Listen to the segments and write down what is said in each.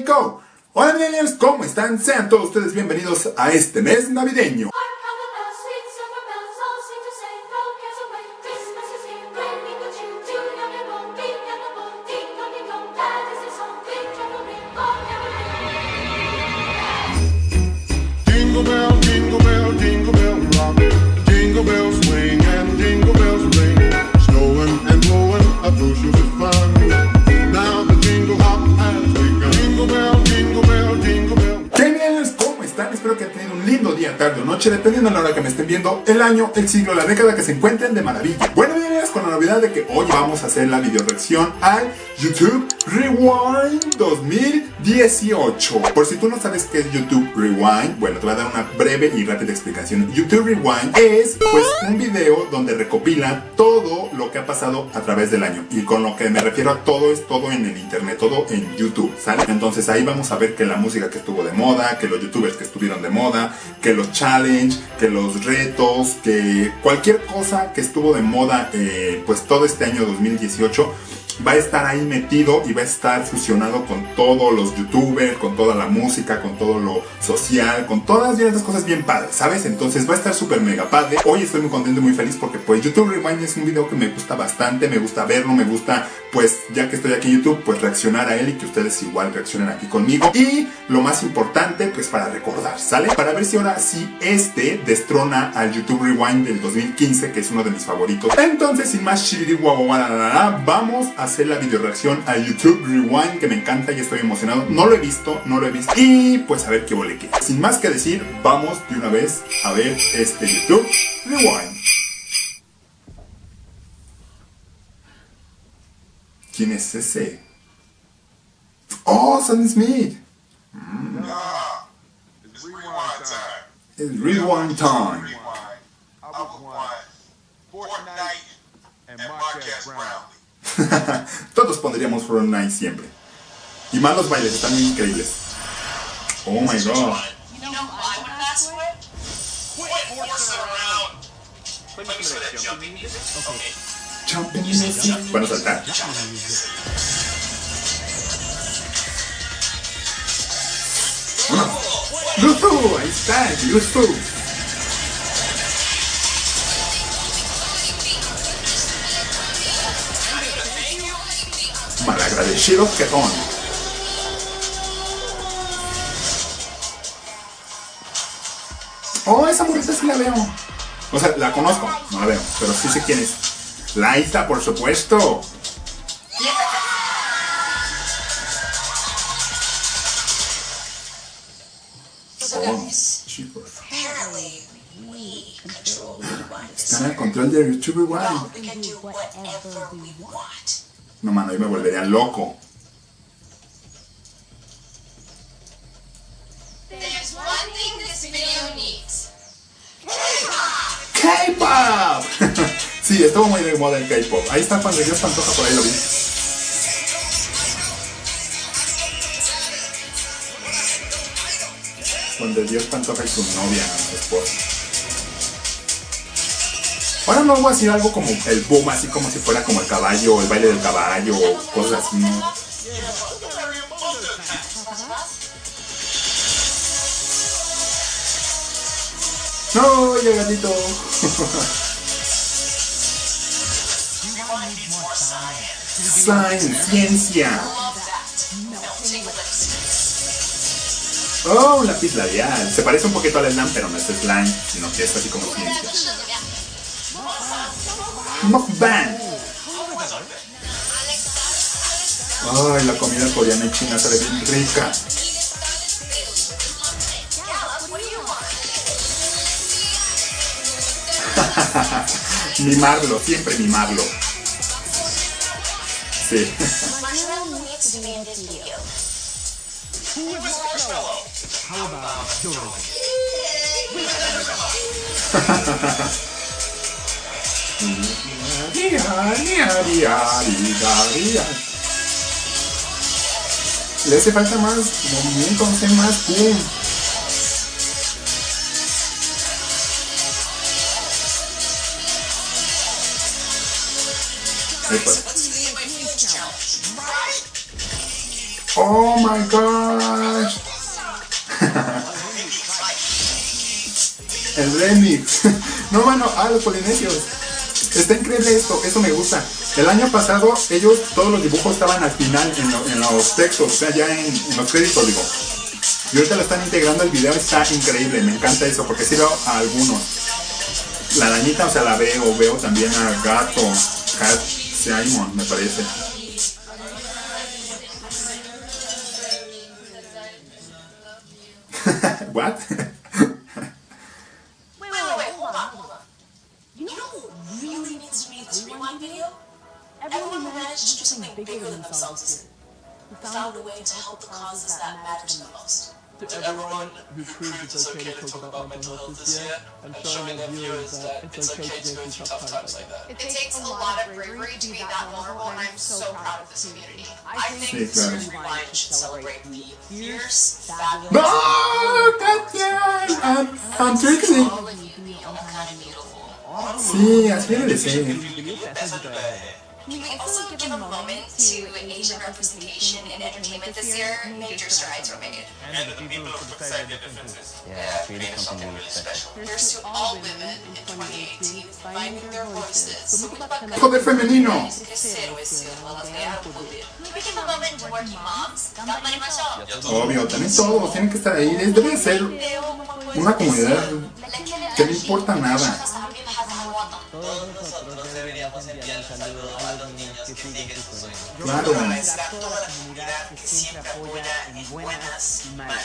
go. Hola millennials, ¿cómo están? Sean todos ustedes bienvenidos a este mes navideño. Jingle bell, jingle bell, jingle bell rock. Jingle bells swing and jingle bells ring. Snowing and blowing up bushels of fun. Now the jingle hop has begun. Jingle bell, jingle bell, jingle bell. ¿Qué millennials? ¿Cómo están? Espero que hayan tenido un lindo día, tarde o noche, dependiendo de la hora que me estén viendo, el año, el siglo, la década, que se encuentren de maravilla. Bueno millennials, con la novedad de que hoy vamos a hacer la video reacción al YouTube Rewind 2018. Por si tú no sabes qué es YouTube Rewind, bueno, te voy a dar una breve y rápida explicación. YouTube Rewind es pues un video donde recopila todo lo que ha pasado a través del año. Y con lo que me refiero a todo es todo en el internet, todo en YouTube, ¿sale? Entonces ahí vamos a ver que la música que estuvo de moda, que los youtubers que estuvieron de moda, que los challenge, que los retos, que cualquier cosa que estuvo de moda pues todo este año 2018 va a estar ahí metido y va a estar fusionado con todos los youtubers, con toda la música, con todo lo social, con todas estas cosas bien padres, ¿sabes? Entonces va a estar súper mega padre. Hoy estoy muy contento y muy feliz porque pues YouTube Rewind es un video que me gusta bastante, me gusta verlo, me gusta pues ya que estoy aquí en YouTube pues reaccionar a él y que ustedes igual reaccionen aquí conmigo. Y lo más importante pues para recordar, ¿sale? Para ver si ahora sí destrona al YouTube Rewind del 2015, que es uno de mis favoritos. Entonces sin más vamos a hacer la video reacción a YouTube Rewind, que me encanta y estoy emocionado. No lo he visto. Y pues a ver qué huele qué. Sin más que decir, vamos de una vez a ver este YouTube Rewind. ¿Quién es ese? ¡Oh, Sam Smith! It's rewind time. Es Rewind Time. I would want Fortnite and Marquez Brownlee. Todos pondríamos Fortnite siempre. Y más los bailes, están increíbles. Oh my god. You know who I would have asked for it? Quit horsing around. Let me for that jumping music. Okay. Jumping music. ¿Van a saltar? ¡Luzu! Ahí está, Luzu. Malagradecidos que son. Oh, esa morrita sí la veo. O sea, la conozco, no la veo, pero sí sé quién es. Laita, por supuesto. Oh, chicos. Apparently, we control rewind. Están al control de YouTube Rewind. We can do whatever we want. No, mano, yo me volvería loco. There's one thing this video needs. K-pop. Sí, estuvo muy de moda el K-pop. Ahí está Juan de Dios Pantoja, por ahí lo vi. Juan de Dios Pantoja y su novia, su esposa. Ahora no voy a decir algo como el boom, así como si fuera como el caballo, el baile del caballo, o cosas así, ¿no? ¡No, el gatito! Ciencia. Oh, un lápiz labial. Se parece un poquito al slime, pero no es slime, sino que es así como ciencia. Mukbang. Ay, la comida coreana y china se ve bien rica. Mimarlo, siempre mimarlo. Sí. Marshmallow needs to be in this video. Who is Marshmallow? How about Dorothy? Le hace falta más movimiento, hace más boom. Oh my god. El remix. No, mano, los polinesios. Está increíble esto, eso me gusta. El año pasado ellos, todos los dibujos estaban al final en los textos, o sea, ya en los créditos, digo. Y ahorita lo están integrando al video, está increíble, me encanta eso, porque sí veo a algunos. La arañita, o sea, la veo también a Gato, Cat Simon, me parece. What? Wait, hold on. You know who really needs to be in this rewind video? Everyone who managed to do something bigger than themselves this year. Who found a way to help the causes that matter to the most. To everyone who proved it's okay to talk about mental health this year, and showing their viewers that it's okay to go through tough times like that. It takes a lot of bravery to be that vulnerable, and I'm so proud of this community. I think Sí, claro. this rewind should celebrate the fierce, fabulous, ¡No! ¡Katia! I'm Trixie. all that you can be all kind of beautiful. Sí, así debe de ser. Can we also give a moment to Asian representation in entertainment this year? Major strides were made. And to the people who decide their differences. Yeah, creating something really special. Here's to all women in 2018 finding their voices. Poder femenino. Obvio, también todos tienen que estar ahí. Debe ser una comunidad que no importa nada. Todos nosotros deberíamos enviar un saludo a los niños que siguen sus sueños. Claro. Agradecer a toda la comunidad que siempre apoya en buenas y malas.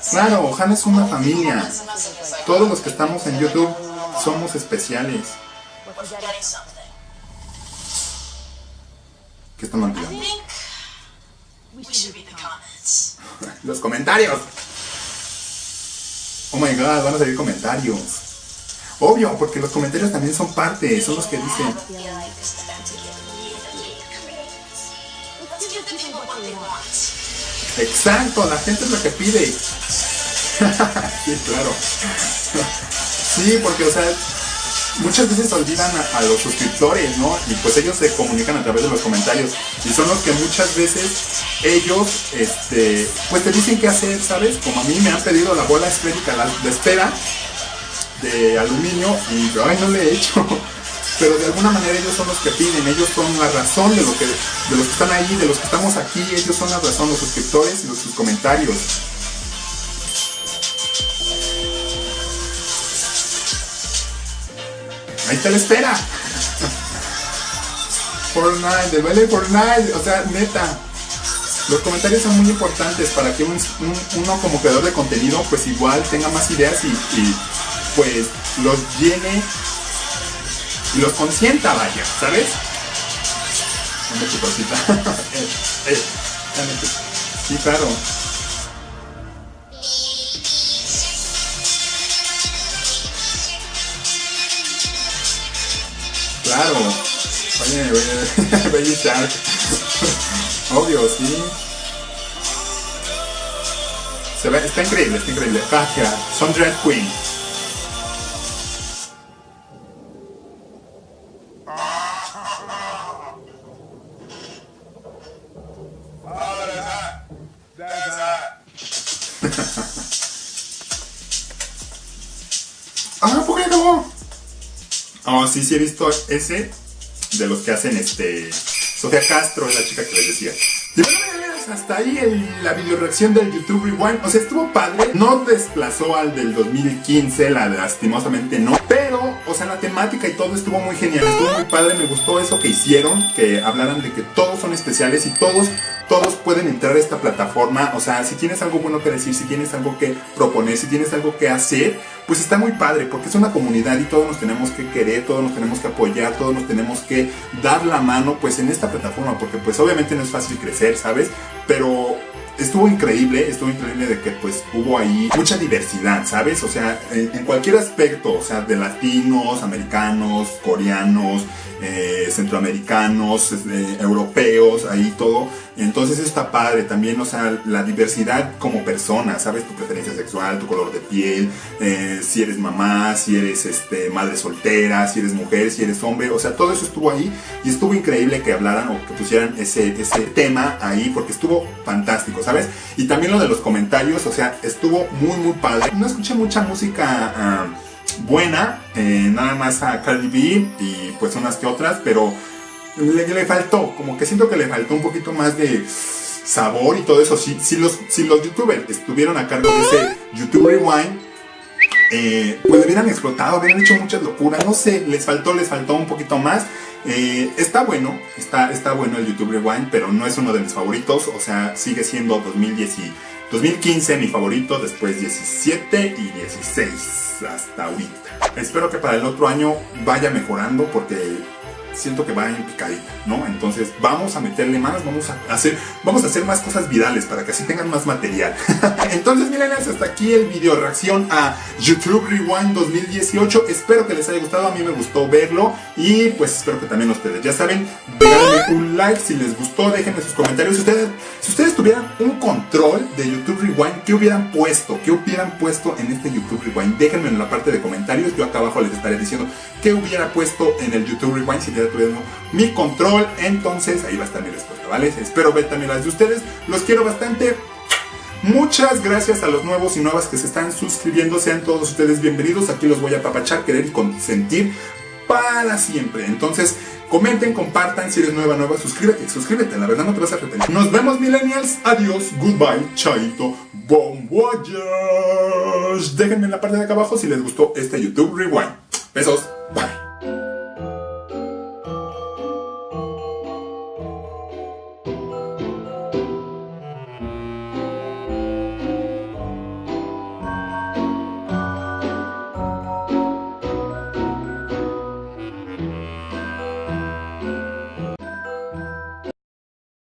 Claro, Han es una familia. Todos los que estamos en YouTube somos especiales. ¿Qué están olvidando? Los comentarios. Oh my god, van a salir comentarios. Obvio, porque los comentarios también son parte, son los que dicen. Exacto, la gente es la que pide. Sí, claro. Sí, porque, o sea, muchas veces olvidan a los suscriptores, ¿no? Y pues ellos se comunican a través de los comentarios. Y son los que muchas veces ellos, pues te dicen qué hacer, ¿sabes? Como a mí me han pedido la bola esférica de esfera de aluminio y yo, ay, no le he hecho. Pero de alguna manera ellos son los que piden, ellos son la razón de los que están ahí, de los que estamos aquí, ellos son la razón, los suscriptores y sus comentarios. Ahí está la espera. Fortnite, el baile de Fortnite, o sea, neta. Los comentarios son muy importantes para que uno como creador de contenido pues igual tenga más ideas y pues los llene y los consienta, vaya, ¿sabes? Dame tu cosita. Sí, claro. Claro. Oye, Baby Shark. Obvio, sí. Está increíble, está increíble. Katia, son drag queen. ¿Por qué acabó? Oh, sí, he visto ese de los que hacen Sofía Castro es la chica que les decía. Y bueno, hasta ahí la video reacción del YouTube Rewind. O sea, estuvo padre. No desplazó al del 2015, lastimosamente no. Pero, o sea, la temática y todo estuvo muy genial. Estuvo muy padre, me gustó eso que hicieron. Que hablaran de que todos son especiales y todos pueden entrar a esta plataforma. O sea, si tienes algo bueno que decir, si tienes algo que proponer, si tienes algo que hacer, pues está muy padre, porque es una comunidad y todos nos tenemos que querer, todos nos tenemos que apoyar, todos nos tenemos que dar la mano pues en esta plataforma, porque pues obviamente no es fácil crecer, ¿sabes? Pero estuvo increíble de que pues hubo ahí mucha diversidad, ¿sabes? O sea, en cualquier aspecto, o sea, de latinos, americanos, coreanos, centroamericanos, europeos, ahí todo. Entonces está padre también, o sea, la diversidad como persona, sabes, tu preferencia sexual, tu color de piel, si eres mamá, si eres madre soltera, si eres mujer, si eres hombre, o sea, todo eso estuvo ahí y estuvo increíble que hablaran o que pusieran ese tema ahí porque estuvo fantástico, ¿sabes? Y también lo de los comentarios, o sea, estuvo muy padre. No escuché mucha música buena, nada más a Cardi B y pues unas que otras, pero le faltó, como que siento que le faltó un poquito más de sabor y todo eso. Si los youtubers estuvieron a cargo de ese YouTube Rewind, pues hubieran explotado, hubieran hecho muchas locuras, no sé, les faltó un poquito más. Está bueno, está bueno el YouTube Rewind, pero no es uno de mis favoritos, o sea, sigue siendo 2015 mi favorito, después 17 y 16 hasta ahorita. Espero que para el otro año vaya mejorando porque siento que va en picadita, ¿no? Entonces vamos a meterle más, vamos a hacer más cosas virales para que así tengan más material. Entonces miren, hasta aquí el video reacción a YouTube Rewind 2018. Espero que les haya gustado, a mí me gustó verlo y pues espero que también ustedes, ya saben, déjenme un like si les gustó, déjenme sus comentarios. Si ustedes tuvieran un control de YouTube Rewind, ¿qué hubieran puesto? ¿Qué hubieran puesto en este YouTube Rewind? Déjenme en la parte de comentarios, yo acá abajo les estaré diciendo qué hubiera puesto en el YouTube Rewind si tuviendo mi control. Entonces ahí va a estar mi respuesta, ¿vale? Espero ver también las de ustedes, los quiero bastante. Muchas gracias a los nuevos y nuevas que se están suscribiendo, sean todos ustedes bienvenidos, aquí los voy a apapachar, querer y consentir para siempre. Entonces comenten, compartan, si eres nueva, suscríbete, la verdad no te vas a arrepentir. Nos vemos millennials, adiós, goodbye, chaito, bon voyage. Déjenme en la parte de acá abajo si les gustó este YouTube Rewind. Besos, bye.